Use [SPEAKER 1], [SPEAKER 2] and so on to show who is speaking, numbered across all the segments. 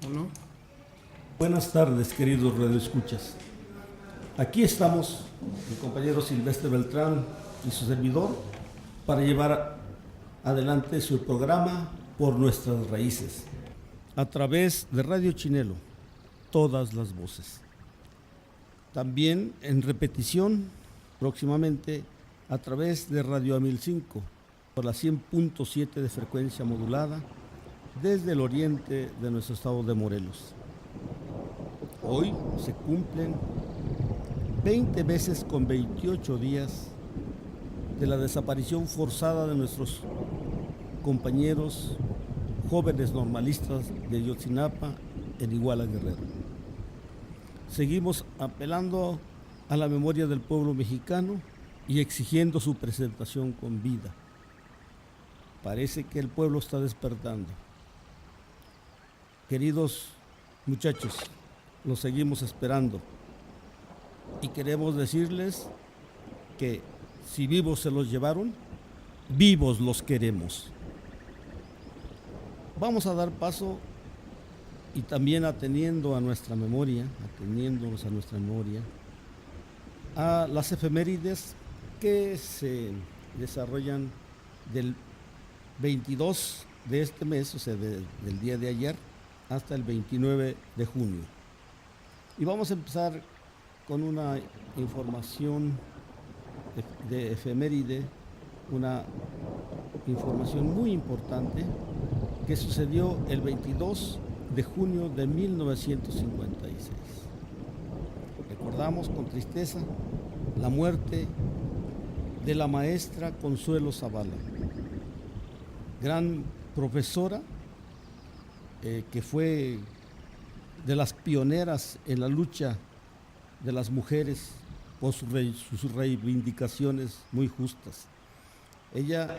[SPEAKER 1] ¿O no?
[SPEAKER 2] Buenas tardes, queridos radioescuchas. Aquí estamos, mi compañero Silvestre Beltrán y su servidor, para llevar adelante su programa Por Nuestras Raíces, a través de Radio Chinelo, todas las voces. También en repetición, próximamente, a través de Radio Amil 5, por la 100.7 de frecuencia modulada, desde el oriente de nuestro estado de Morelos. Hoy se cumplen 20 meses con 28 días de la desaparición forzada de nuestros compañeros jóvenes normalistas de Ayotzinapa en Iguala, Guerrero. Seguimos apelando a la memoria del pueblo mexicano y exigiendo su presentación con vida. Parece que el pueblo está despertando. Queridos muchachos, los seguimos esperando y queremos decirles que si vivos se los llevaron, vivos los queremos. Vamos a dar paso y también ateniéndonos a nuestra memoria, a las efemérides que se desarrollan del 22 de este mes, o sea, del día de ayer, hasta el 29 de junio. Y vamos a empezar con una información de efeméride, una información muy importante que sucedió el 22 de junio de 1956. Recordamos con tristeza la muerte de la maestra Consuelo Zavala, gran profesora que fue de las pioneras en la lucha de las mujeres por sus reivindicaciones muy justas. Ella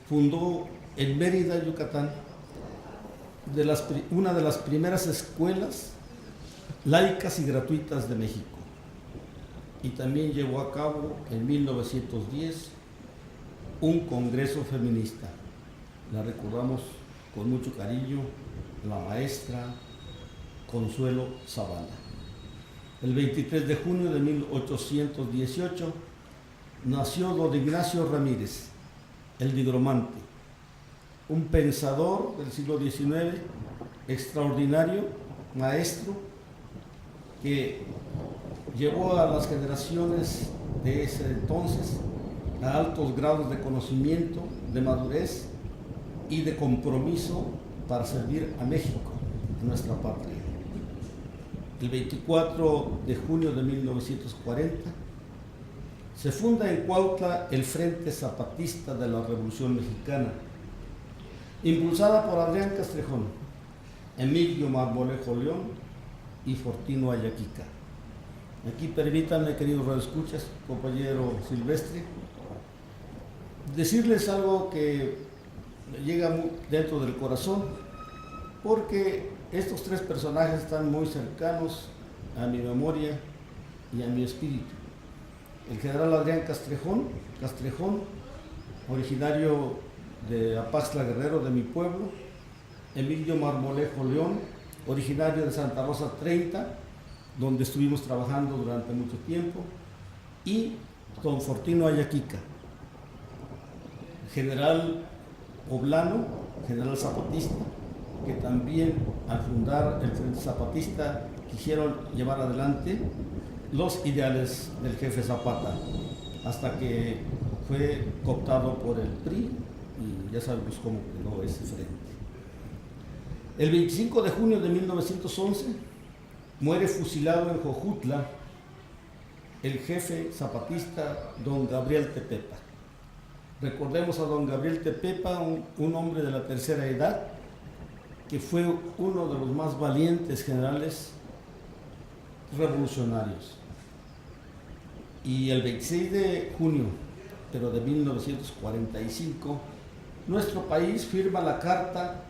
[SPEAKER 2] fundó en Mérida, Yucatán, una de las primeras escuelas laicas y gratuitas de México. Y también llevó a cabo en 1910 un congreso feminista. La recordamos con mucho cariño, la maestra Consuelo Zavala. El 23 de junio de 1818 nació don Ignacio Ramírez, el nigromante, un pensador del siglo XIX, extraordinario, maestro, que llevó a las generaciones de ese entonces a altos grados de conocimiento, de madurez y de compromiso para servir a México, a nuestra patria. El 24 de junio de 1940 se funda en Cuautla el Frente Zapatista de la Revolución Mexicana, impulsada por Adrián Castrejón, Emilio Marmolejo León y Fortino Ayaquica. Aquí permítanme, queridos radioescuchas, compañero Silvestre, decirles algo que me llega dentro del corazón, porque estos tres personajes están muy cercanos a mi memoria y a mi espíritu. El general Adrián Castrejón, originario de Apaxtla, Guerrero, de mi pueblo; Emilio Marmolejo León, originario de Santa Rosa 30, donde estuvimos trabajando durante mucho tiempo; y don Fortino Ayaquica, general poblano, general zapatista, que también al fundar el Frente Zapatista quisieron llevar adelante los ideales del jefe Zapata, hasta que fue cooptado por el PRI y ya sabemos cómo quedó ese frente. El 25 de junio de 1911 muere fusilado en Jojutla el jefe zapatista don Gabriel Tepepa. Recordemos a don Gabriel Tepepa, un hombre de la tercera edad, que fue uno de los más valientes generales revolucionarios. Y el 26 de junio, pero de 1945, nuestro país firma la Carta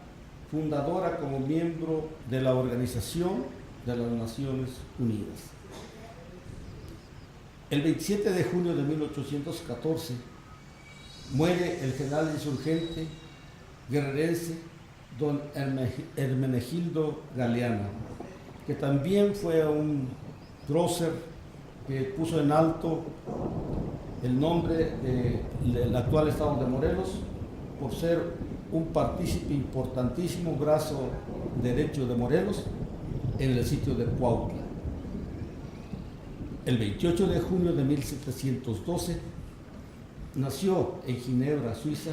[SPEAKER 2] fundadora como miembro de la Organización de las Naciones Unidas. El 27 de junio de 1814 muere el general insurgente guerrerense don Hermenegildo Galeana, que también fue un prócer que puso en alto el nombre del actual estado de Morelos por ser un partícipe importantísimo, brazo derecho de Morelos en el sitio de Cuautla. El 28 de junio de 1712 nació en Ginebra, Suiza,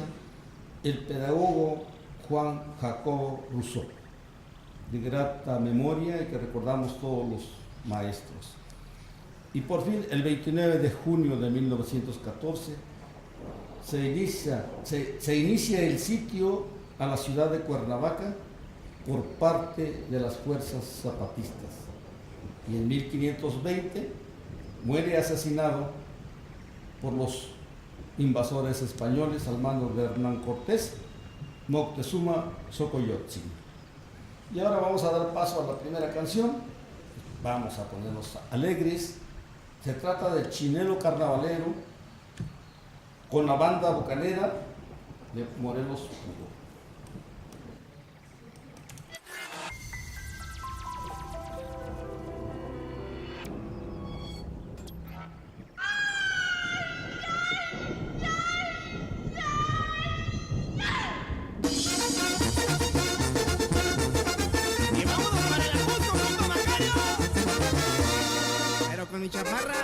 [SPEAKER 2] el pedagogo Juan Jacobo Rousseau, de grata memoria y que recordamos todos los maestros. Y por fin, el 29 de junio de 1914, se inicia el sitio a la ciudad de Cuernavaca por parte de las fuerzas zapatistas. Y en 1520 muere asesinado por los invasores españoles al mando de Hernán Cortés, Moctezuma Xocoyotzin. Y ahora vamos a dar paso a la primera canción. Vamos a ponernos alegres. Se trata del Chinelo Carnavalero con la banda vocalera de Morelos Puro.
[SPEAKER 1] Mi chaparra.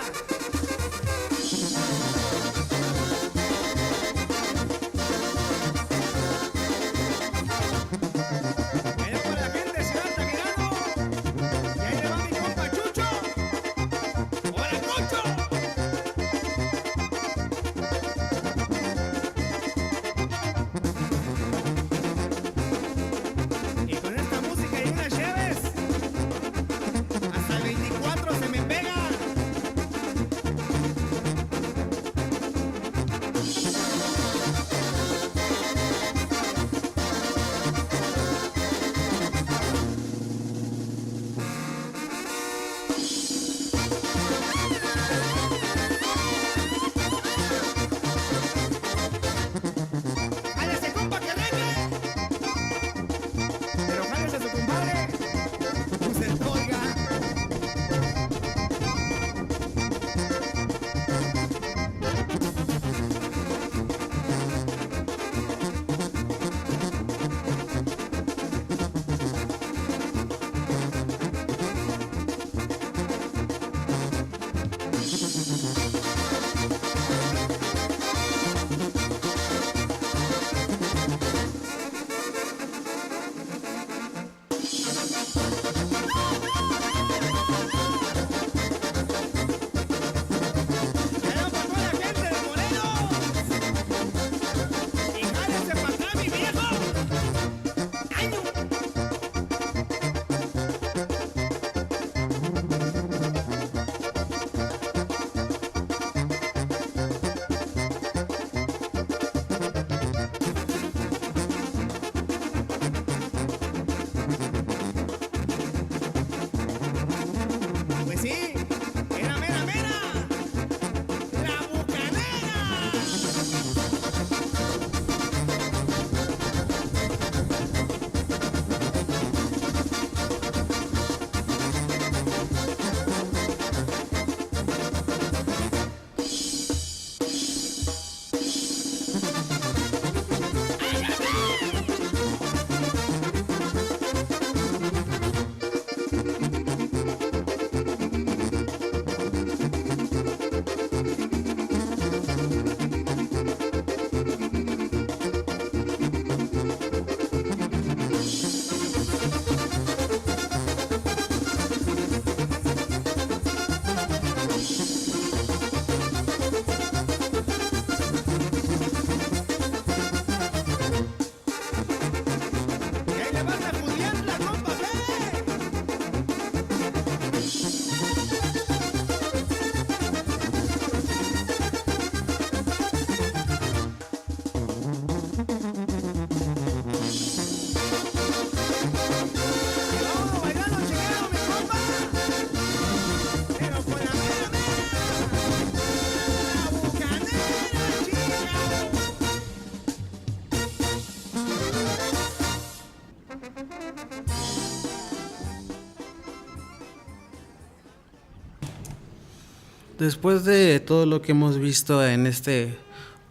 [SPEAKER 1] Después de todo lo que hemos visto en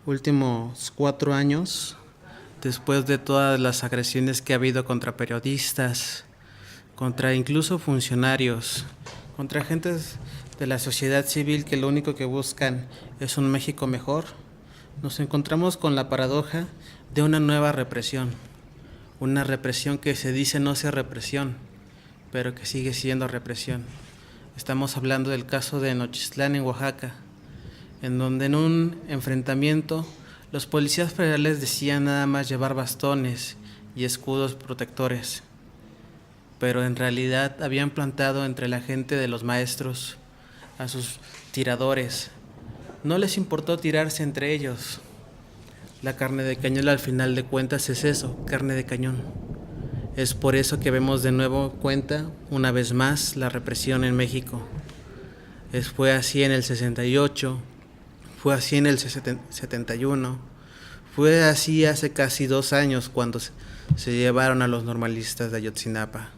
[SPEAKER 1] últimos 4 años, después de todas las agresiones que ha habido contra periodistas, contra incluso funcionarios, contra agentes de la sociedad civil que lo único que buscan es un México mejor, nos encontramos con la paradoja de una nueva represión. Una represión que se dice no ser represión, pero que sigue siendo represión. Estamos hablando del caso de Nochistlán en Oaxaca, en donde en un enfrentamiento los policías federales decían nada más llevar bastones y escudos protectores, pero en realidad habían plantado entre la gente de los maestros a sus tiradores. No les importó tirarse entre ellos. La carne de cañón al final de cuentas es eso, carne de cañón. Es por eso que vemos de nuevo cuenta, una vez más, la represión en México. Fue así en el 68, fue así en el 71, fue así hace casi 2 años cuando se llevaron a los normalistas de Ayotzinapa.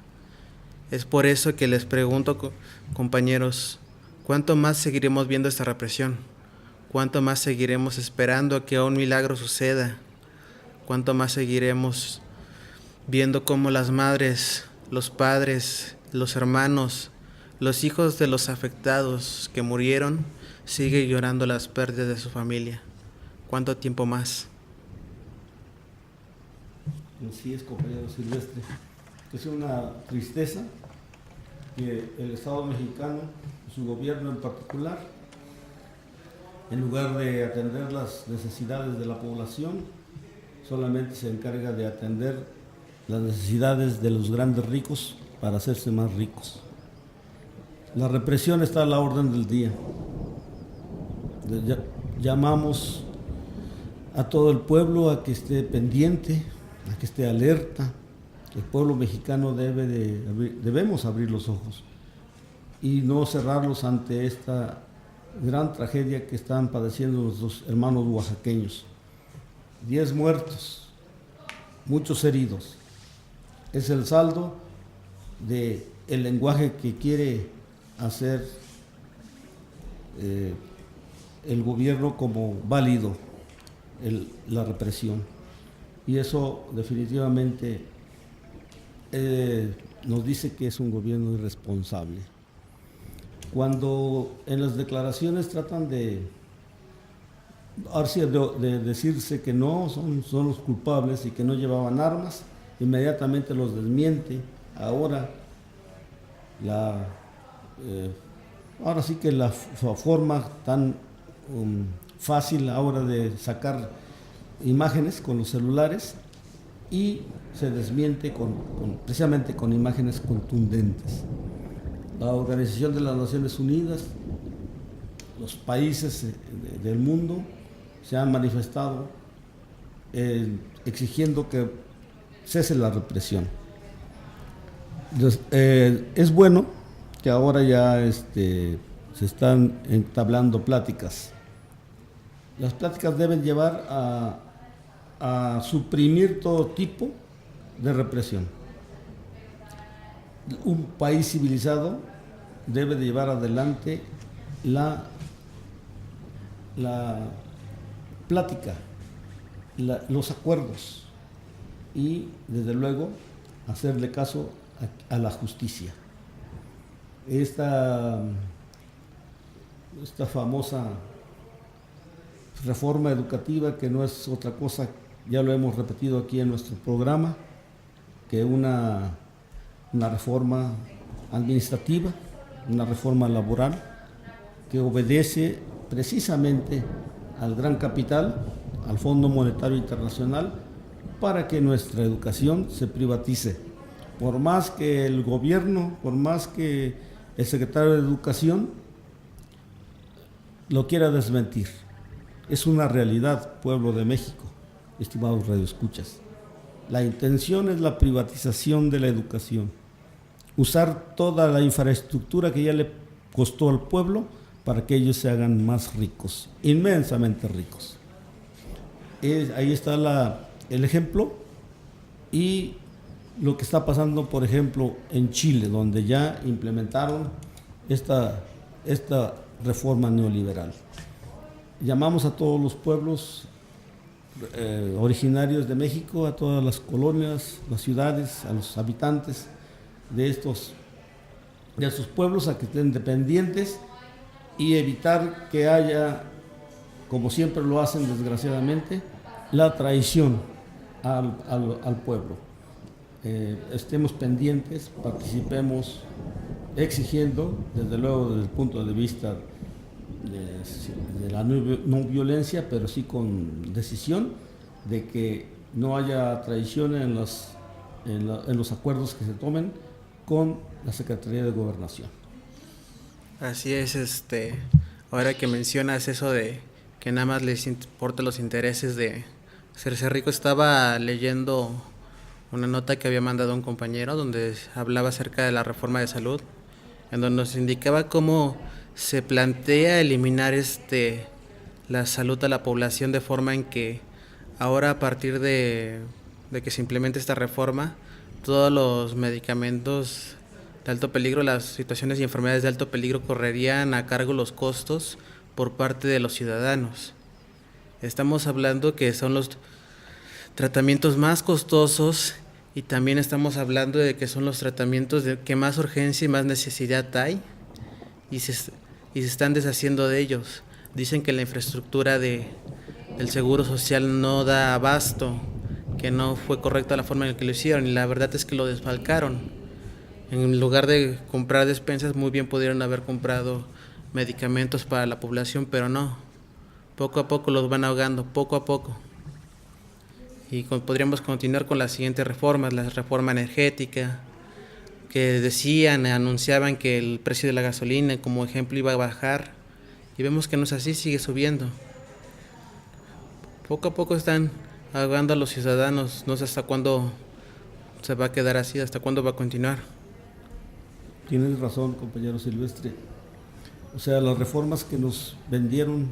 [SPEAKER 1] Es por eso que les pregunto, compañeros, ¿cuánto más seguiremos viendo esta represión? ¿Cuánto más seguiremos esperando a que un milagro suceda? ¿Cuánto más seguiremos viendo cómo las madres, los padres, los hermanos, los hijos de los afectados que murieron siguen llorando las pérdidas de su familia? ¿Cuánto tiempo más?
[SPEAKER 2] Así es, compañero Silvestre. Es una tristeza que el Estado mexicano, su gobierno en particular, en lugar de atender las necesidades de la población, solamente se encarga de atender las necesidades de los grandes ricos para hacerse más ricos. La represión está a la orden del día. Llamamos a todo el pueblo a que esté pendiente, a que esté alerta. El pueblo mexicano debemos abrir los ojos y no cerrarlos ante esta gran tragedia que están padeciendo nuestros hermanos oaxaqueños. 10 muertos, muchos heridos. Es el saldo del lenguaje que quiere hacer el gobierno como válido, la represión. Y eso definitivamente nos dice que es un gobierno irresponsable. Cuando en las declaraciones tratan de decirse que no, son los culpables y que no llevaban armas, inmediatamente los desmiente. Ahora sí que la forma tan fácil ahora de sacar imágenes con los celulares y se desmiente precisamente con imágenes contundentes. La Organización de las Naciones Unidas, los países del mundo se han manifestado exigiendo que cese la represión. Entonces, es bueno que ahora ya se están entablando pláticas. Las pláticas deben llevar a suprimir todo tipo de represión. Un país civilizado debe de llevar adelante la plática, los acuerdos y, desde luego, hacerle caso a la justicia. Esta famosa reforma educativa, que no es otra cosa, ya lo hemos repetido aquí en nuestro programa, que una reforma administrativa, una reforma laboral, que obedece precisamente al gran capital, al Fondo Monetario Internacional, para que nuestra educación se privatice. Por más que el gobierno, por más que el secretario de Educación lo quiera desmentir, es una realidad, pueblo de México, estimados radioescuchas. La intención es la privatización de la educación, usar toda la infraestructura que ya le costó al pueblo para que ellos se hagan más ricos, inmensamente ricos. Ahí está el ejemplo, y lo que está pasando, por ejemplo, en Chile, donde ya implementaron esta reforma neoliberal. Llamamos a todos los pueblos originarios de México, a todas las colonias, las ciudades, a los habitantes de estos pueblos a que estén dependientes y evitar que haya, como siempre lo hacen desgraciadamente, la traición al pueblo. Estemos pendientes, participemos, exigiendo, desde luego desde el punto de vista de la no violencia, pero sí con decisión, de que no haya traición en los acuerdos que se tomen con la Secretaría de Gobernación.
[SPEAKER 1] Así es, ahora que mencionas eso de que nada más les importan los intereses de hacerse rico, estaba leyendo una nota que había mandado un compañero donde hablaba acerca de la reforma de salud, en donde nos indicaba cómo se plantea eliminar la salud a la población de forma en que ahora, a partir de que se implemente esta reforma, todos los medicamentos de alto peligro, las situaciones y enfermedades de alto peligro correrían a cargo los costos por parte de los ciudadanos. Estamos hablando que son los tratamientos más costosos y también estamos hablando de que son los tratamientos de que más urgencia y más necesidad hay y se están deshaciendo de ellos. Dicen que la infraestructura del Seguro Social no da abasto, que no fue correcta la forma en la que lo hicieron, y la verdad es que lo desfalcaron. En lugar de comprar despensas, muy bien pudieron haber comprado medicamentos para la población, pero no. Poco a poco los van ahogando, poco a poco. Y podríamos continuar con las siguientes reformas, la reforma energética, que anunciaban que el precio de la gasolina, como ejemplo, iba a bajar, y vemos que no es así, sigue subiendo. Poco a poco están ahogando a los ciudadanos, no sé hasta cuándo se va a quedar así, hasta cuándo va a continuar.
[SPEAKER 2] Tienes razón, compañero Silvestre. O sea, las reformas que nos vendieron,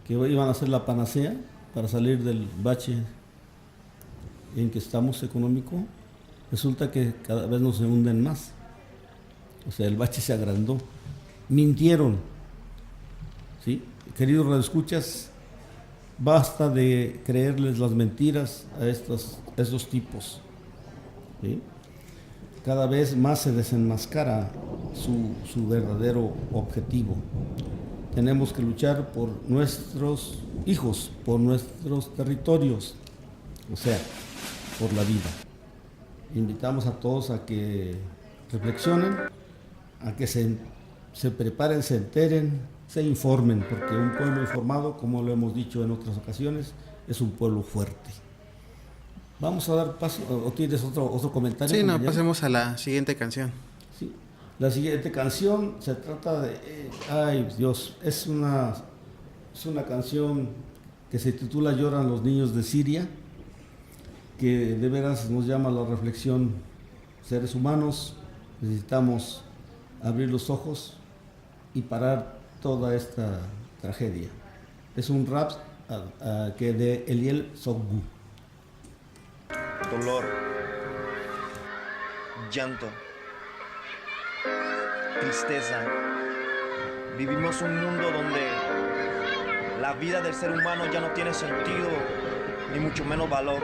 [SPEAKER 2] que iban a ser la panacea para salir del bache en que estamos económico, resulta que cada vez nos hunden más. O sea, el bache se agrandó. Mintieron. ¿Sí? Queridos radioescuchas, basta de creerles las mentiras a estos tipos. ¿Sí? Cada vez más se desenmascara su verdadero objetivo. Tenemos que luchar por nuestros hijos, por nuestros territorios, o sea, por la vida. Invitamos a todos a que reflexionen, a que se preparen, se enteren, se informen, porque un pueblo informado, como lo hemos dicho en otras ocasiones, es un pueblo fuerte. Vamos a dar paso, ¿o tienes otro comentario?
[SPEAKER 1] Sí, no, pasemos a la siguiente canción.
[SPEAKER 2] Sí, la siguiente canción se trata de, ay Dios, es una canción que se titula Lloran los niños de Siria, que de veras nos llama a la reflexión. Seres humanos, necesitamos abrir los ojos y parar toda esta tragedia. Es un rap que de Eliel Sogbu.
[SPEAKER 3] Dolor, llanto, tristeza. Vivimos un mundo donde la vida del ser humano ya no tiene sentido, ni mucho menos valor.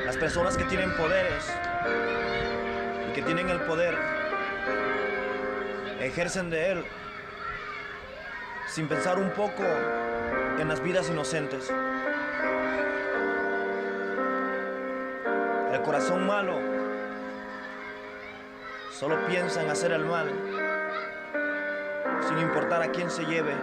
[SPEAKER 3] Las personas que tienen poderes y que tienen el poder ejercen de él sin pensar un poco en las vidas inocentes. El corazón malo solo piensa en hacer el mal, sin importar a quién se lleve.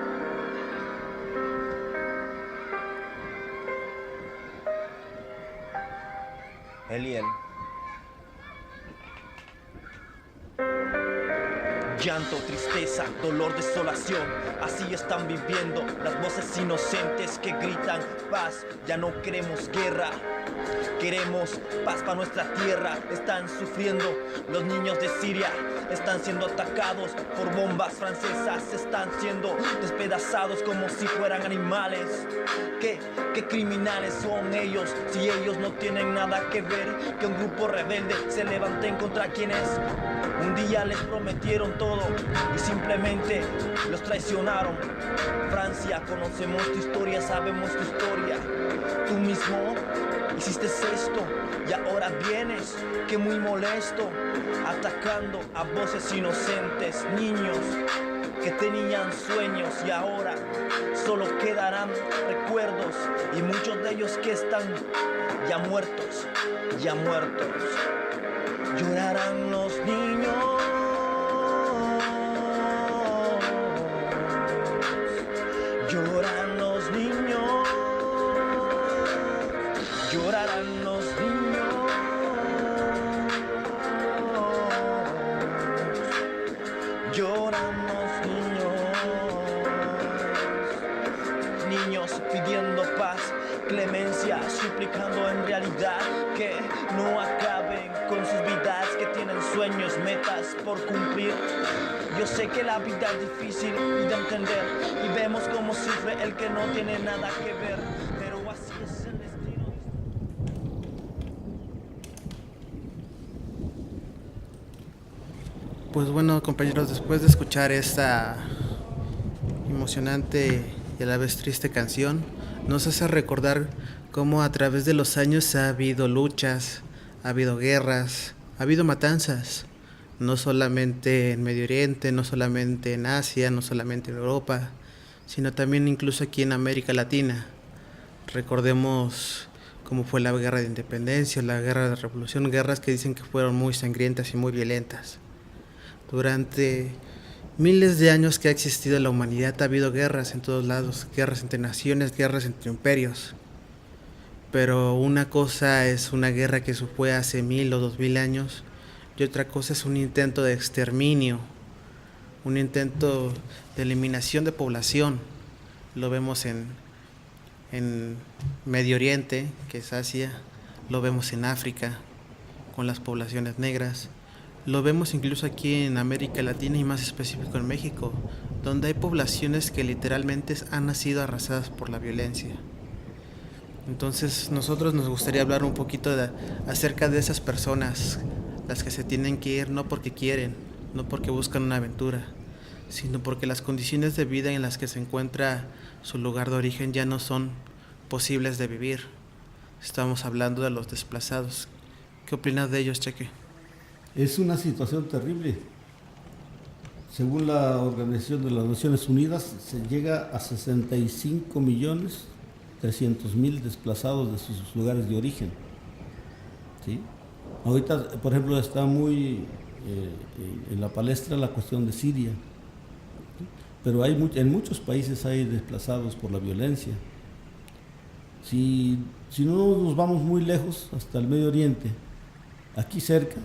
[SPEAKER 3] Eliel. Llanto, tristeza, dolor, desolación, así están viviendo las voces inocentes que gritan paz. Ya no queremos guerra, Queremos paz para nuestra tierra. Están sufriendo los niños de Siria. Están siendo atacados por bombas francesas. Están siendo despedazados como si fueran animales. ¿Qué criminales son ellos? Si ellos no tienen nada que ver que un grupo rebelde se levanten contra quienes un día les prometieron todo y simplemente los traicionaron. Francia, conocemos tu historia, sabemos tu historia. Tú mismo hiciste esto y ahora vienes, que muy molesto, atacando a voces inocentes, niños que tenían sueños y ahora solo quedarán recuerdos y muchos de ellos que están ya muertos, ya muertos. Llorarán los niños, lloran los niños, llorarán los niños, lloran los niños, niños pidiendo paz, clemencia, suplicando en realidad que no acaben con sus vidas, que tienen sueños, metas por cumplir. Yo sé que la vida es difícil de entender y vemos cómo sufre el que no tiene nada que ver, pero así es el destino.
[SPEAKER 1] Pues bueno, compañeros, después de escuchar esta emocionante y a la vez triste canción, nos hace recordar cómo a través de los años ha habido luchas, ha habido guerras, ha habido matanzas, no solamente en Medio Oriente, no solamente en Asia, no solamente en Europa, sino también incluso aquí en América Latina. Recordemos cómo fue la guerra de independencia, la guerra de revolución, guerras que dicen que fueron muy sangrientas y muy violentas. Durante miles de años que ha existido la humanidad ha habido guerras en todos lados, guerras entre naciones, guerras entre imperios. Pero una cosa es una guerra que fue hace 1000 o 2000 años y otra cosa es un intento de exterminio, un intento de eliminación de población. Lo vemos en Medio Oriente, que es Asia, lo vemos en África con las poblaciones negras, lo vemos incluso aquí en América Latina y más específico en México, donde hay poblaciones que literalmente han sido arrasadas por la violencia. Entonces nosotros nos gustaría hablar un poquito acerca de esas personas, las que se tienen que ir no porque quieren, no porque buscan una aventura, sino porque las condiciones de vida en las que se encuentra su lugar de origen ya no son posibles de vivir. Estamos hablando de los desplazados. ¿Qué opinas de ellos, Cheque?
[SPEAKER 2] Es una situación terrible. Según la Organización de las Naciones Unidas, se llega a 65.300.000 desplazados de sus lugares de origen. ¿Sí? Ahorita, por ejemplo, está muy en la palestra la cuestión de Siria, ¿sí? Pero en muchos países hay desplazados por la violencia. Si no nos vamos muy lejos, hasta el Medio Oriente, aquí cerca,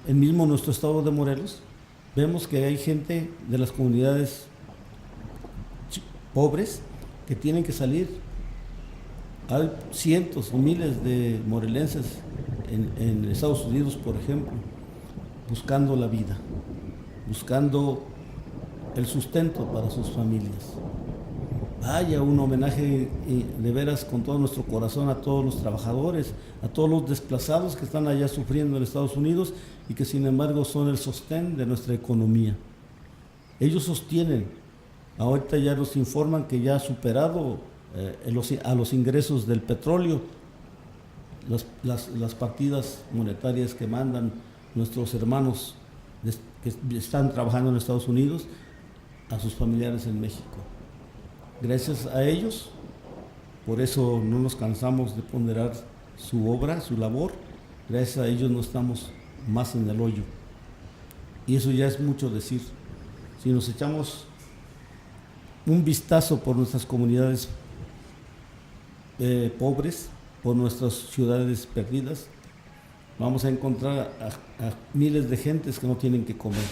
[SPEAKER 2] en mismo nuestro estado de Morelos, vemos que hay gente de las comunidades pobres que tienen que salir. Hay cientos o miles de morelenses en Estados Unidos, por ejemplo, buscando la vida, buscando el sustento para sus familias. Vaya, un homenaje de veras con todo nuestro corazón a todos los trabajadores, a todos los desplazados que están allá sufriendo en Estados Unidos y que sin embargo son el sostén de nuestra economía. Ellos sostienen. Ahorita ya nos informan que ya ha superado a los ingresos del petróleo las partidas monetarias que mandan nuestros hermanos que están trabajando en Estados Unidos a sus familiares en México. Gracias a ellos, por eso no nos cansamos de ponderar su obra, su labor. Gracias a ellos no estamos más en el hoyo. Y eso ya es mucho decir. Si nos echamos un vistazo por nuestras comunidades pobres, por nuestras ciudades perdidas, vamos a encontrar a miles de gentes que no tienen que comer.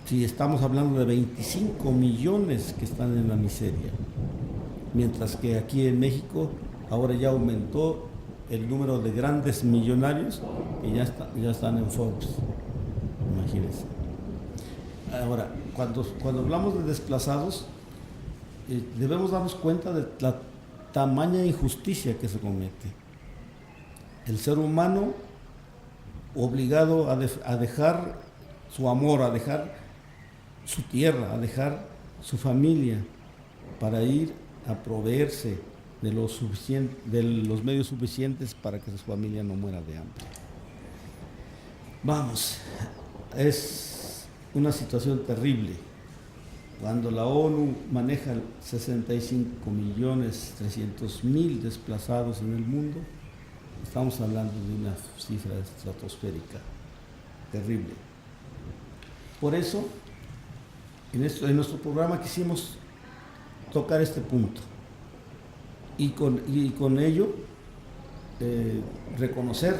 [SPEAKER 2] Si estamos hablando de 25 millones que están en la miseria, mientras que aquí en México ahora ya aumentó el número de grandes millonarios que ya están en Forbes, imagínense. Ahora, cuando hablamos de desplazados, debemos darnos cuenta de la tamaña injusticia que se comete. El ser humano obligado a dejar su amor, a dejar su tierra, a dejar su familia para ir a proveerse de los medios suficientes para que su familia no muera de hambre. Vamos, es una situación terrible. Cuando la ONU maneja 65.300.000 desplazados en el mundo, estamos hablando de una cifra estratosférica, terrible. Por eso, en nuestro programa quisimos tocar este punto y con ello reconocer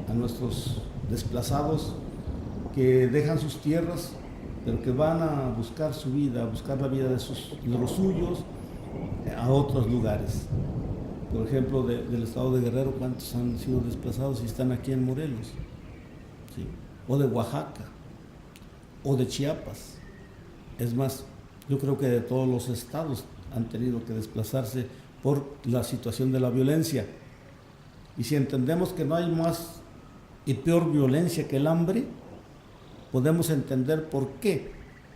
[SPEAKER 2] a nuestros desplazados que dejan sus tierras, pero que van a buscar su vida, a buscar la vida de los suyos a otros lugares. Por ejemplo, del estado de Guerrero, ¿cuántos han sido desplazados y están aquí en Morelos? ¿Sí? O de Oaxaca, o de Chiapas. Es más, yo creo que de todos los estados han tenido que desplazarse por la situación de la violencia. Y si entendemos que no hay más y peor violencia que el hambre, podemos entender por qué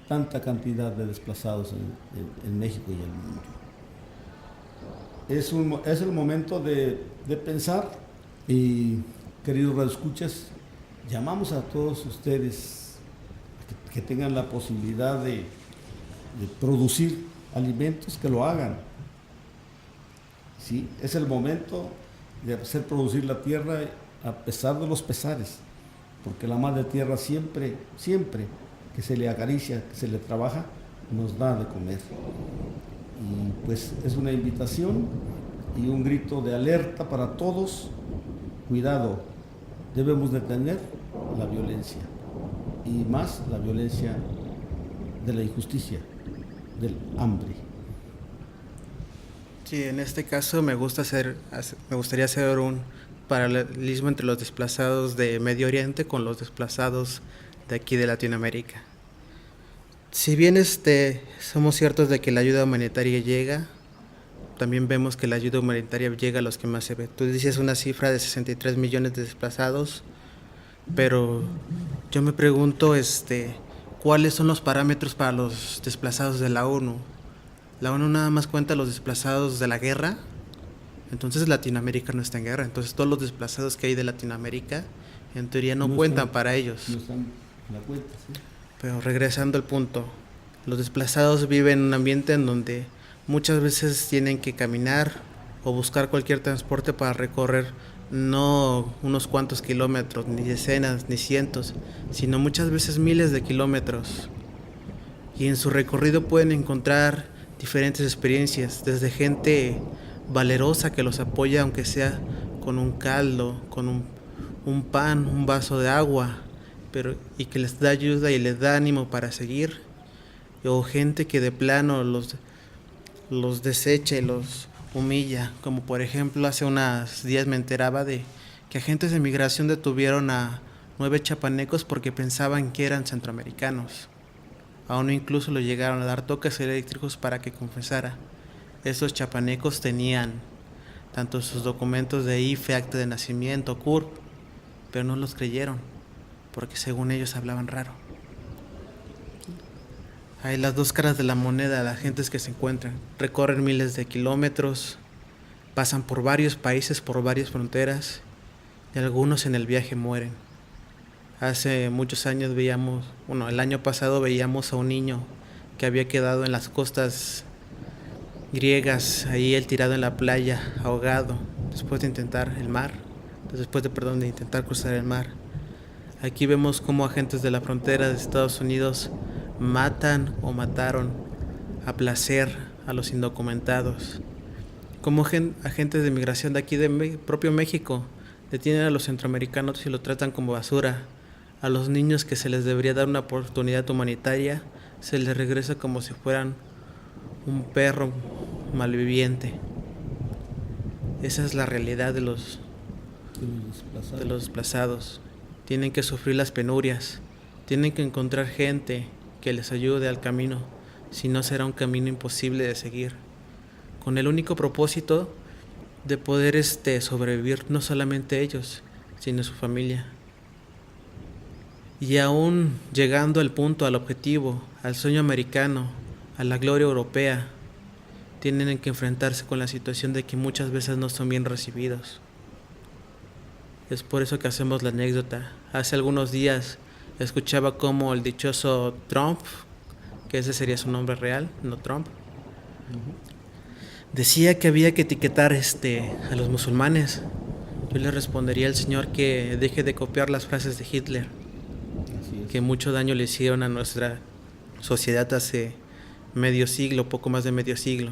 [SPEAKER 2] tanta cantidad de desplazados en México y el mundo. Es el momento de pensar y, queridos radioescuchas, llamamos a todos ustedes que tengan la posibilidad de producir alimentos, que lo hagan. ¿Sí? Es el momento de hacer producir la tierra a pesar de los pesares, porque la madre tierra siempre que se le acaricia, que se le trabaja, nos da de comer. Y pues es una invitación y un grito de alerta para todos. Cuidado, debemos detener la violencia, y más la violencia de la injusticia, del hambre.
[SPEAKER 1] Sí, en este caso me gustaría hacer un paralelismo entre los desplazados de Medio Oriente con los desplazados de aquí de Latinoamérica. Si bien somos ciertos de que la ayuda humanitaria llega, también vemos que la ayuda humanitaria llega a los que más se ve. Tú dices una cifra de 63 millones de desplazados, pero yo me pregunto ¿cuáles son los parámetros para los desplazados de la ONU? La ONU nada más cuenta los desplazados de la guerra, entonces Latinoamérica no está en guerra, entonces todos los desplazados que hay de Latinoamérica en teoría no cuentan para ellos.
[SPEAKER 2] No están en la cuenta, sí.
[SPEAKER 1] Pero regresando al punto, los desplazados viven en un ambiente en donde muchas veces tienen que caminar o buscar cualquier transporte para recorrer no unos cuantos kilómetros, ni decenas, ni cientos, sino muchas veces miles de kilómetros. Y en su recorrido pueden encontrar diferentes experiencias, desde gente valerosa que los apoya, aunque sea con un caldo, con un pan, un vaso de agua, y que les da ayuda y les da ánimo para seguir, o gente que de plano los desecha y los humilla, como por ejemplo hace unos días me enteraba de que agentes de migración detuvieron a 9 chapanecos porque pensaban que eran centroamericanos. A uno incluso lo llegaron a dar toques eléctricos para que confesara. Esos chapanecos tenían tanto sus documentos de IFE, acta de nacimiento, CURP, pero no los creyeron, porque según ellos hablaban raro. Hay las dos caras de la moneda, las gentes que se encuentran, recorren miles de kilómetros, pasan por varios países, por varias fronteras, y algunos en el viaje mueren. Hace muchos años el año pasado veíamos a un niño que había quedado en las costas griegas, ahí él tirado en la playa, ahogado, después de intentar cruzar el mar. Aquí vemos cómo agentes de la frontera de Estados Unidos matan o mataron a placer a los indocumentados. Como agentes de migración de aquí de propio México detienen a los centroamericanos y los tratan como basura. A los niños que se les debería dar una oportunidad humanitaria se les regresa como si fueran un perro malviviente. Esa es la realidad de los desplazados. Tienen que sufrir las penurias, tienen que encontrar gente que les ayude al camino, si no será un camino imposible de seguir, con el único propósito de poder sobrevivir no solamente ellos, sino su familia. Y aún llegando al punto, al objetivo, al sueño americano, a la gloria europea, tienen que enfrentarse con la situación de que muchas veces no son bien recibidos. Es por eso que hacemos la anécdota. Hace algunos días escuchaba cómo el dichoso Trump, que ese sería su nombre real, no Trump, decía que había que etiquetar a los musulmanes. Yo le respondería al Señor que deje de copiar las frases de Hitler, que mucho daño le hicieron a nuestra sociedad hace medio siglo, poco más de medio siglo.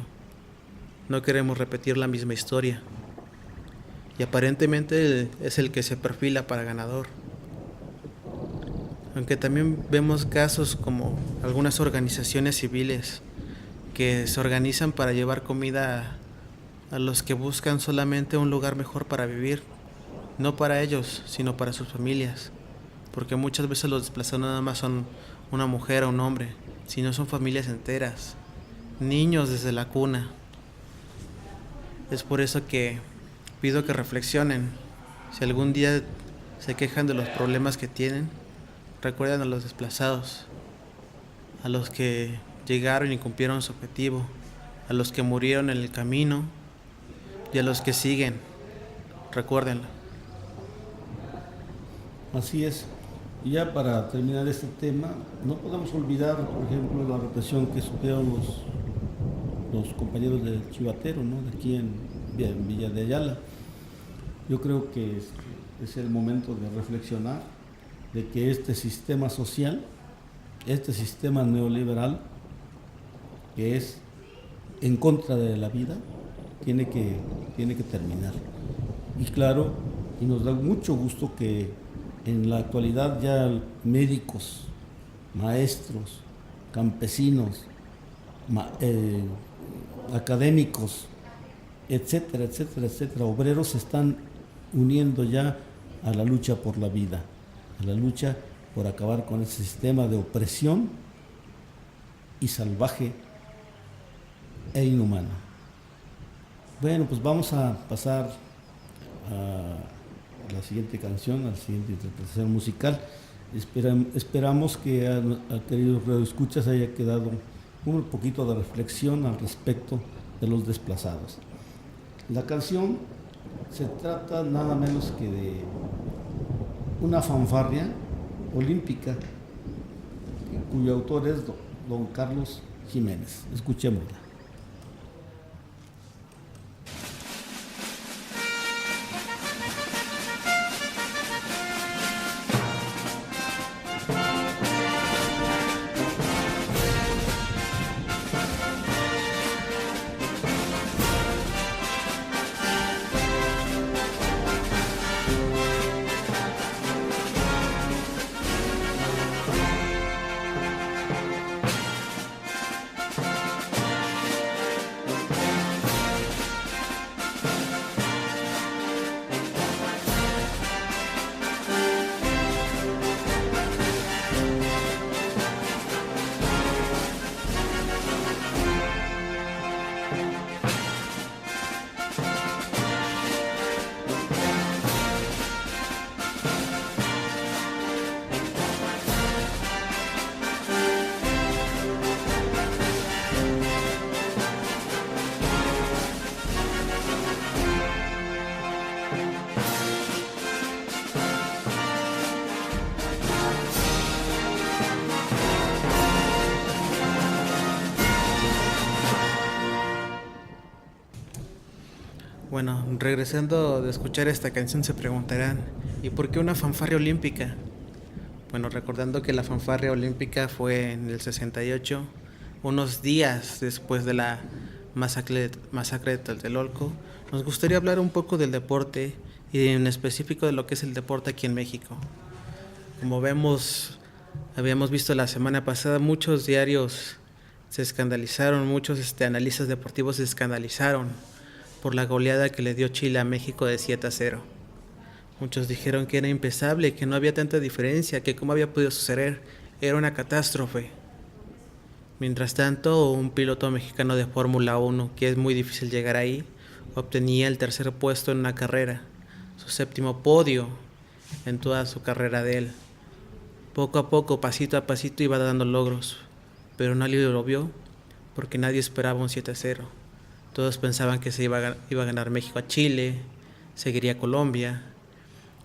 [SPEAKER 1] No queremos repetir la misma historia. Y aparentemente es el que se perfila para ganador. Aunque también vemos casos como algunas organizaciones civiles que se organizan para llevar comida a los que buscan solamente un lugar mejor para vivir, no para ellos, sino para sus familias, porque muchas veces los desplazados nada más son una mujer o un hombre, sino son familias enteras, niños desde la cuna. Es por eso que pido que reflexionen. Si algún día se quejan de los problemas que tienen, recuerden a los desplazados, a los que llegaron y cumplieron su objetivo, a los que murieron en el camino y a los que siguen. Recuérdenlo.
[SPEAKER 2] Así es. Y ya para terminar este tema, no podemos olvidar, por ejemplo, la represión que sufrieron los compañeros del Chivatero, ¿no? De aquí en Villa de Ayala. Yo creo que es el momento de reflexionar de que este sistema social, este sistema neoliberal, que es en contra de la vida, tiene que terminar. Y claro, y nos da mucho gusto que en la actualidad ya médicos, maestros, campesinos, académicos, etcétera, etcétera, etcétera, obreros se están uniendo ya a la lucha por la vida, a la lucha por acabar con ese sistema de opresión y salvaje e inhumano. Bueno, pues vamos a pasar a la siguiente canción, a la siguiente interpretación musical. Esperamos que a queridos radioescuchas haya quedado un poquito de reflexión al respecto de los desplazados. La canción se trata nada menos que de una fanfarria olímpica cuyo autor es don Carlos Jiménez. Escuchémosla.
[SPEAKER 1] Bueno, regresando de escuchar esta canción se preguntarán, ¿y por qué una fanfarria olímpica? Bueno, recordando que la fanfarria olímpica fue en el 68, unos días después de la masacre de Tlatelolco, nos gustaría hablar un poco del deporte y en específico de lo que es el deporte aquí en México. Como habíamos visto la semana pasada, muchos diarios se escandalizaron, muchos analistas deportivos se escandalizaron por la goleada que le dio Chile a México de 7-0. Muchos dijeron que era impensable, que no había tanta diferencia, que cómo había podido suceder, era una catástrofe. Mientras tanto, un piloto mexicano de Fórmula 1, que es muy difícil llegar ahí, obtenía el tercer puesto en una carrera, su 7º podio en toda su carrera de él. Poco a poco, pasito a pasito, iba dando logros, pero nadie lo vio porque nadie esperaba un 7-0. Todos pensaban que se iba a ganar México a Chile, seguiría Colombia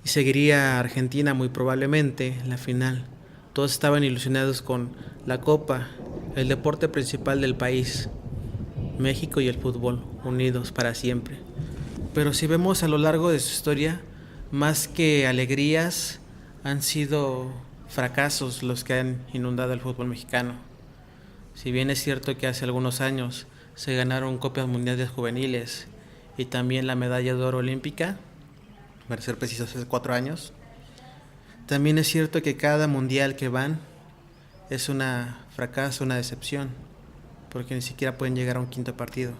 [SPEAKER 1] y seguiría Argentina muy probablemente en la final. Todos estaban ilusionados con la Copa, el deporte principal del país, México y el fútbol, unidos para siempre. Pero si vemos a lo largo de su historia, más que alegrías, han sido fracasos los que han inundado el fútbol mexicano. Si bien es cierto que hace algunos años se ganaron copas mundiales juveniles y también la medalla de oro olímpica, para ser precisos hace 4 años, también es cierto que cada mundial que van es un fracaso, una decepción, porque ni siquiera pueden llegar a un 5.º partido.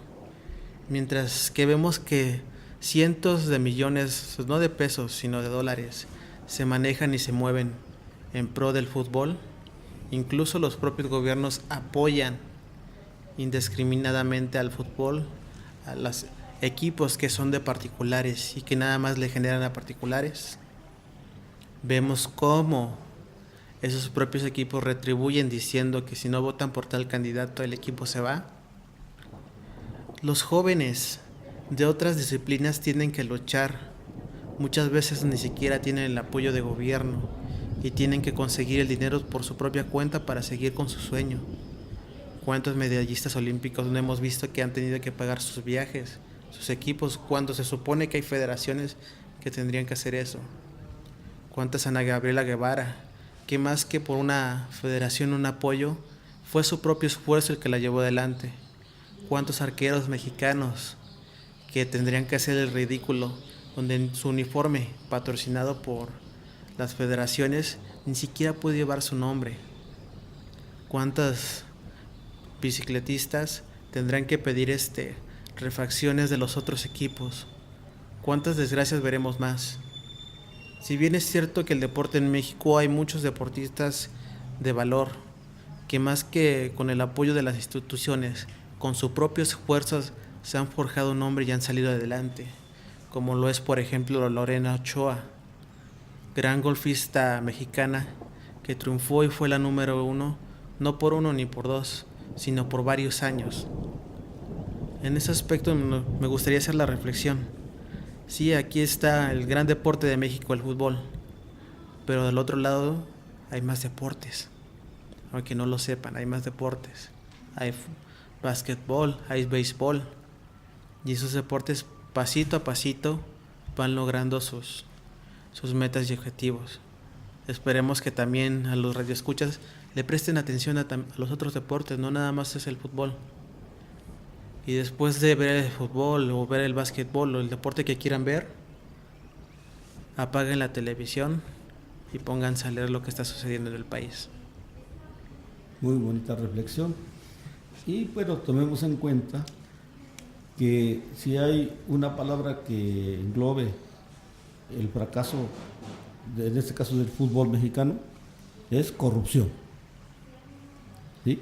[SPEAKER 1] Mientras que vemos que cientos de millones, no de pesos, sino de dólares, se manejan y se mueven en pro del fútbol, incluso los propios gobiernos apoyan indiscriminadamente al fútbol, a los equipos que son de particulares y que nada más le generan a particulares. Vemos cómo esos propios equipos retribuyen diciendo que si no votan por tal candidato el equipo se va. Los jóvenes de otras disciplinas tienen que luchar, muchas veces ni siquiera tienen el apoyo de gobierno y tienen que conseguir el dinero por su propia cuenta para seguir con su sueño. ¿Cuántos medallistas olímpicos no hemos visto que han tenido que pagar sus viajes, sus equipos, cuando se supone que hay federaciones que tendrían que hacer eso? ¿Cuántas Ana Gabriela Guevara, que más que por una federación, un apoyo, fue su propio esfuerzo el que la llevó adelante? ¿Cuántos arqueros mexicanos que tendrían que hacer el ridículo, donde en su uniforme, patrocinado por las federaciones, ni siquiera puede llevar su nombre? ¿Cuántas bicicletistas tendrán que pedir refacciones de los otros equipos? ¿Cuántas desgracias veremos más? Si bien es cierto que el deporte en México hay muchos deportistas de valor, que más que con el apoyo de las instituciones, con sus propios esfuerzos se han forjado un nombre y han salido adelante, como lo es por ejemplo Lorena Ochoa, gran golfista mexicana que triunfó y fue la número 1, no por 1 ni por 2, sino por varios años. En ese aspecto me gustaría hacer la reflexión. Sí, aquí está el gran deporte de México, el fútbol, pero del otro lado hay más deportes, aunque no lo sepan, hay más deportes. Hay básquetbol, hay béisbol, y esos deportes pasito a pasito van logrando sus metas y objetivos. Esperemos que también a los radioescuchas le presten atención a los otros deportes, no nada más es el fútbol. Y después de ver el fútbol o ver el básquetbol o el deporte que quieran ver, apaguen la televisión y pónganse a leer lo que está sucediendo en el país.
[SPEAKER 2] Muy bonita reflexión. Y bueno, tomemos en cuenta que si hay una palabra que englobe el fracaso, en este caso del fútbol mexicano, es corrupción. ¿Sí?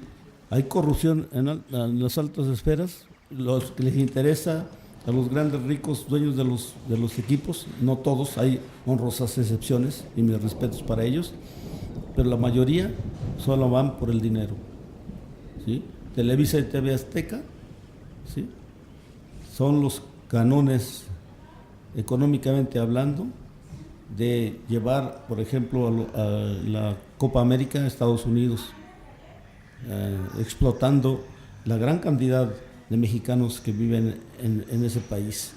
[SPEAKER 2] Hay corrupción en las altas esferas, los que les interesa a los grandes ricos dueños de los equipos, no todos, hay honrosas excepciones y mis respetos para ellos, pero la mayoría solo van por el dinero. ¿Sí? Televisa y TV Azteca, ¿sí?, son los canones económicamente hablando de llevar, por ejemplo, a la Copa América a Estados Unidos, explotando la gran cantidad de mexicanos que viven en ese país.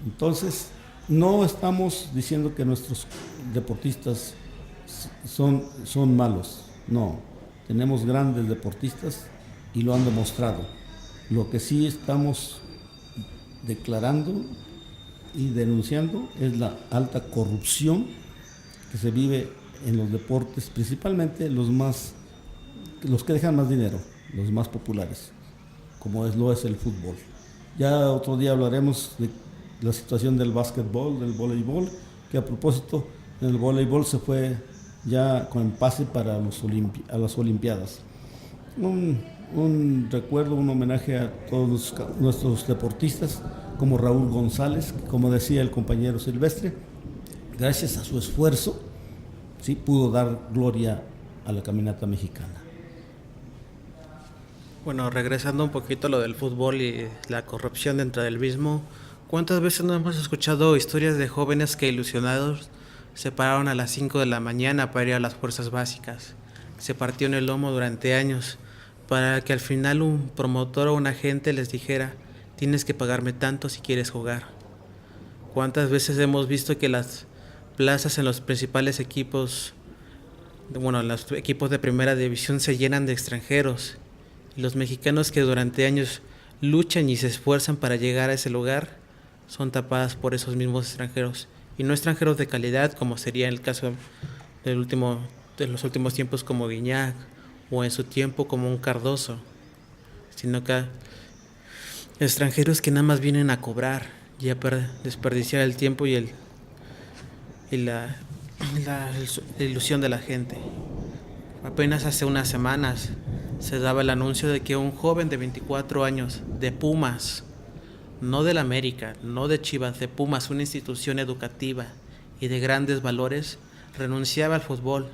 [SPEAKER 2] Entonces, no estamos diciendo que nuestros deportistas son malos, no, tenemos grandes deportistas y lo han demostrado. Lo que sí estamos declarando y denunciando es la alta corrupción que se vive en los deportes, principalmente los que dejan más dinero, los más populares, como lo es el fútbol. Ya otro día hablaremos de la situación del básquetbol, del voleibol, que a propósito, en el voleibol se fue ya con pase para a las Olimpiadas. Un recuerdo, un homenaje a todos nuestros deportistas, como Raúl González, como decía el compañero Silvestre, gracias a su esfuerzo, sí pudo dar gloria a la caminata mexicana.
[SPEAKER 1] Bueno, regresando un poquito a lo del fútbol y la corrupción dentro del mismo, ¿cuántas veces no hemos escuchado historias de jóvenes que ilusionados se pararon a las 5 de la mañana para ir a las fuerzas básicas? Se partieron el lomo durante años para que al final un promotor o un agente les dijera, tienes que pagarme tanto si quieres jugar. ¿Cuántas veces hemos visto que las plazas en los principales equipos, bueno, los equipos de primera división se llenan de extranjeros? Y los mexicanos que durante años luchan y se esfuerzan para llegar a ese lugar son tapadas por esos mismos extranjeros. Y no extranjeros de calidad, como sería el caso de los últimos tiempos como Guiñac, o en su tiempo como un Cardoso, sino que extranjeros que nada más vienen a cobrar y a desperdiciar el tiempo y la ilusión de la gente. Apenas hace unas semanas se daba el anuncio de que un joven de 24 años de Pumas, no del América, no de Chivas, de Pumas, una institución educativa y de grandes valores, renunciaba al fútbol.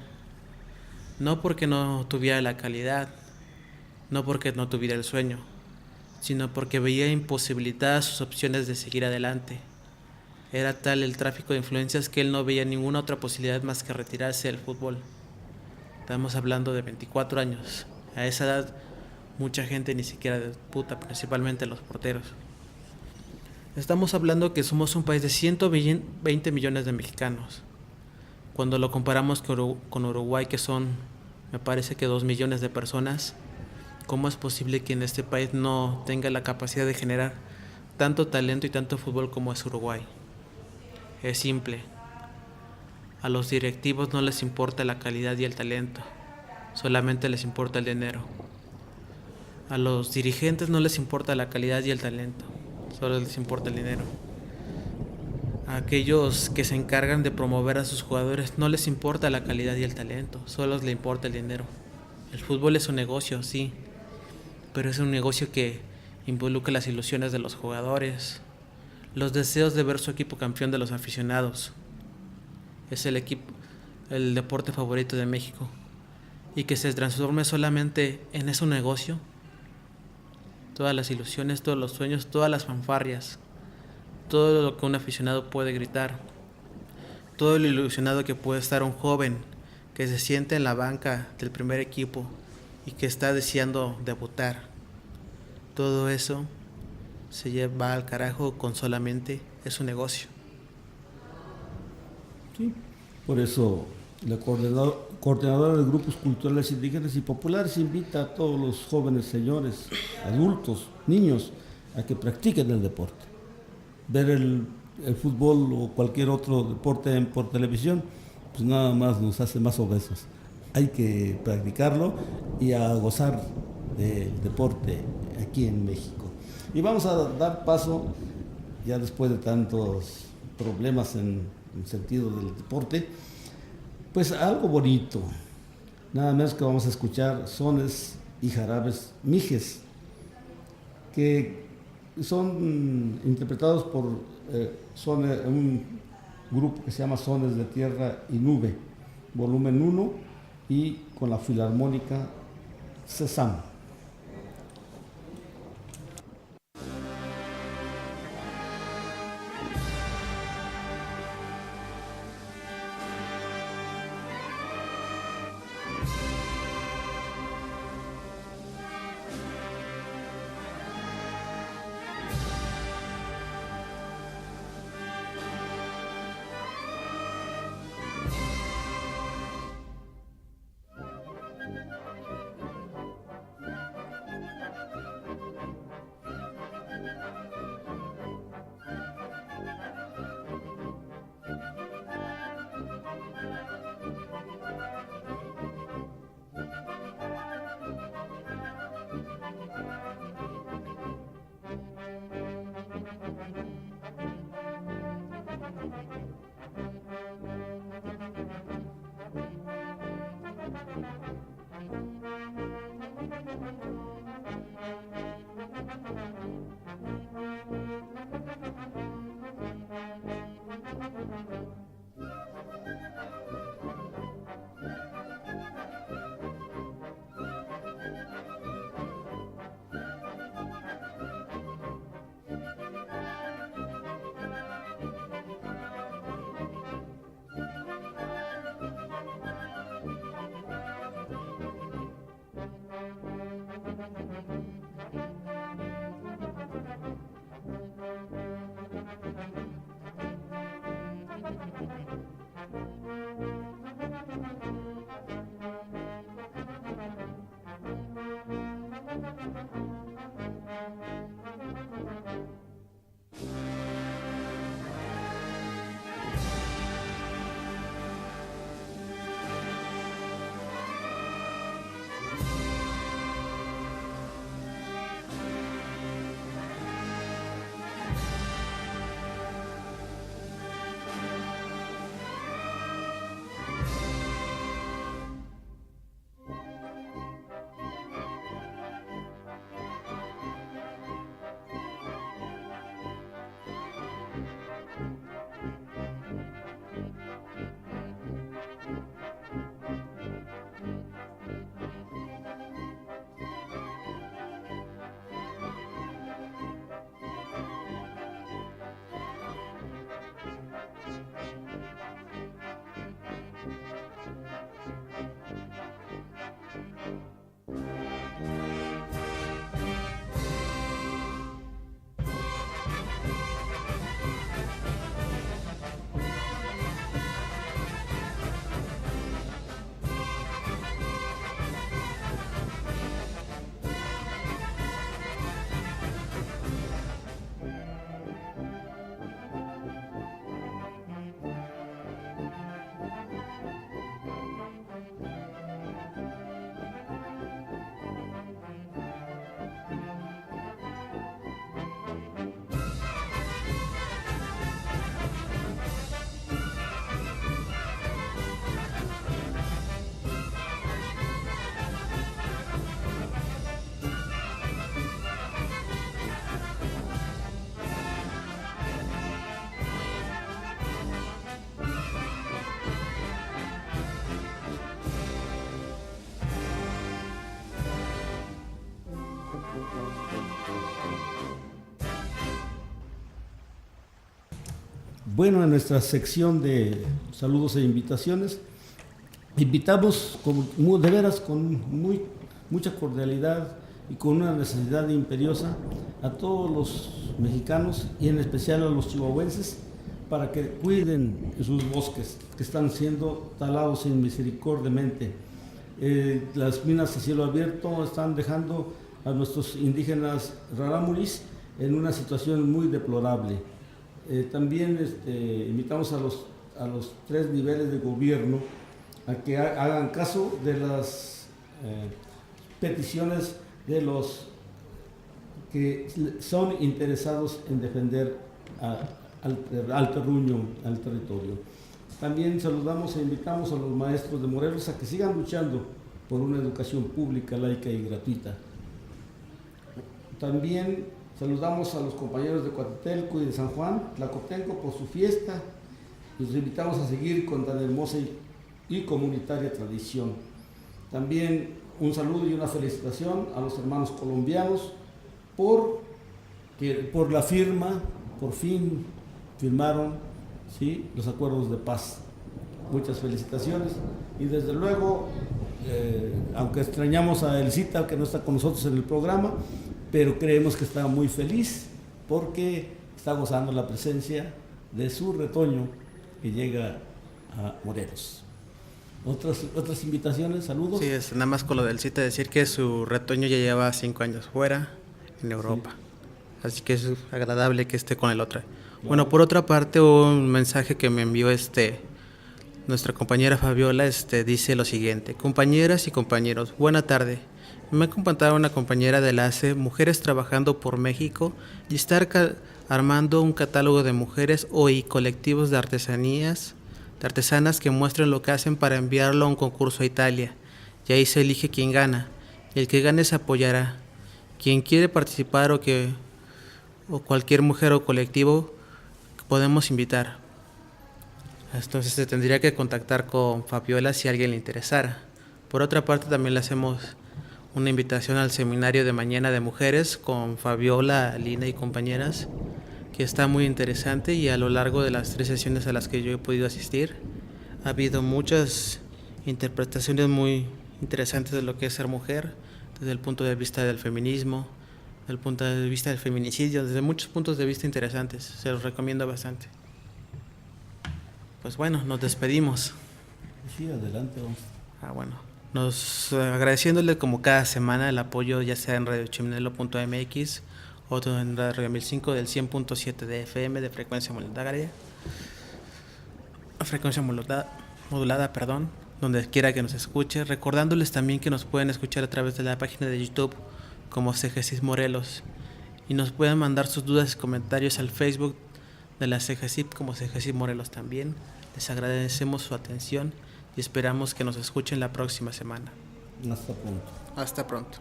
[SPEAKER 1] No porque no tuviera la calidad, no porque no tuviera el sueño, sino porque veía imposibilitadas sus opciones de seguir adelante. Era tal el tráfico de influencias que él no veía ninguna otra posibilidad más que retirarse del fútbol. Estamos hablando de 24 años. A esa edad, mucha gente ni siquiera disputa, principalmente los porteros. Estamos hablando que somos un país de 120 millones de mexicanos. Cuando lo comparamos con Uruguay, que son, me parece que 2 millones de personas, ¿cómo es posible que en este país no tenga la capacidad de generar tanto talento y tanto fútbol como es Uruguay? Es simple. A los directivos no les importa la calidad y el talento, solamente les importa el dinero. A los dirigentes no les importa la calidad y el talento, solo les importa el dinero. A aquellos que se encargan de promover a sus jugadores no les importa la calidad y el talento, solo les importa el dinero. El fútbol es un negocio, sí, pero es un negocio que involucra las ilusiones de los jugadores, los deseos de ver su equipo campeón de los aficionados. Es el deporte favorito de México, y que se transforme solamente en ese negocio, todas las ilusiones, todos los sueños, todas las fanfarrias, todo lo que un aficionado puede gritar, todo lo ilusionado que puede estar un joven que se siente en la banca del primer equipo y que está deseando debutar. Todo eso se lleva al carajo con solamente es un negocio.
[SPEAKER 2] Sí, por eso la coordinadora de grupos culturales indígenas y populares invita a todos los jóvenes señores, adultos, niños, a que practiquen el deporte. Ver el fútbol o cualquier otro deporte por televisión, pues nada más nos hace más obesos. Hay que practicarlo y a gozar del deporte aquí en México. Y vamos a dar paso, ya después de tantos problemas en el sentido del deporte, pues algo bonito. Nada menos que vamos a escuchar sones y jarabes mijes, que son interpretados por un grupo que se llama Sones de Tierra y Nube, volumen 1, y con la Filarmónica Cesam. Bueno, en nuestra sección de saludos e invitaciones, invitamos de veras con mucha cordialidad y con una necesidad imperiosa a todos los mexicanos y en especial a los chihuahuenses para que cuiden sus bosques que están siendo talados inmisericordiamente. Las minas a cielo abierto están dejando a nuestros indígenas rarámuris en una situación muy deplorable. También invitamos a los 3 niveles de gobierno a que hagan caso de las peticiones de los que son interesados en defender al terruño, al territorio. También saludamos e invitamos a los maestros de Morelos a que sigan luchando por una educación pública, laica y gratuita. También saludamos a los compañeros de Coatelco y de San Juan, Tlacotenco, por su fiesta. Los invitamos a seguir con tan hermosa y comunitaria tradición. También un saludo y una felicitación a los hermanos colombianos por la firma, por fin firmaron, ¿sí?, los acuerdos de paz. Muchas felicitaciones y desde luego, aunque extrañamos a Elcita que no está con nosotros en el programa, pero creemos que está muy feliz porque está gozando la presencia de su retoño que llega a Morelos. Otras invitaciones, saludos.
[SPEAKER 1] Sí, nada más con lo del cita decir que su retoño ya lleva 5 años fuera en Europa, sí. Así que es agradable que esté con el otro. Claro. Bueno, por otra parte, un mensaje que me envió nuestra compañera Fabiola dice lo siguiente: compañeras y compañeros, buena tarde. Me ha contactado una compañera de la ACE, Mujeres Trabajando por México, y estar armando un catálogo de mujeres y colectivos de artesanas que muestren lo que hacen para enviarlo a un concurso a Italia, y ahí se elige quién gana, y el que gane se apoyará. Quien quiere participar o cualquier mujer o colectivo podemos invitar. Entonces se tendría que contactar con Fabiola si a alguien le interesara. Por otra parte, también le hacemos una invitación al seminario de mañana de mujeres con Fabiola, Lina y compañeras, que está muy interesante, y a lo largo de las 3 sesiones a las que yo he podido asistir ha habido muchas interpretaciones muy interesantes de lo que es ser mujer, desde el punto de vista del feminismo, desde el punto de vista del feminicidio, desde muchos puntos de vista interesantes. Se los recomiendo bastante. Pues bueno, nos despedimos.
[SPEAKER 2] Sí, adelante, vamos.
[SPEAKER 1] Bueno, agradeciéndole como cada semana el apoyo, ya sea en radiochimnelo.mx o en Radio 1005 del 100.7 de FM de frecuencia modulada, donde quiera que nos escuche, recordándoles también que nos pueden escuchar a través de la página de YouTube como CGCIS Morelos, y nos pueden mandar sus dudas y comentarios al Facebook de la CGCIP como CGCIP Morelos también. Les agradecemos su atención y esperamos que nos escuchen la próxima semana.
[SPEAKER 2] Hasta pronto.
[SPEAKER 1] Hasta pronto.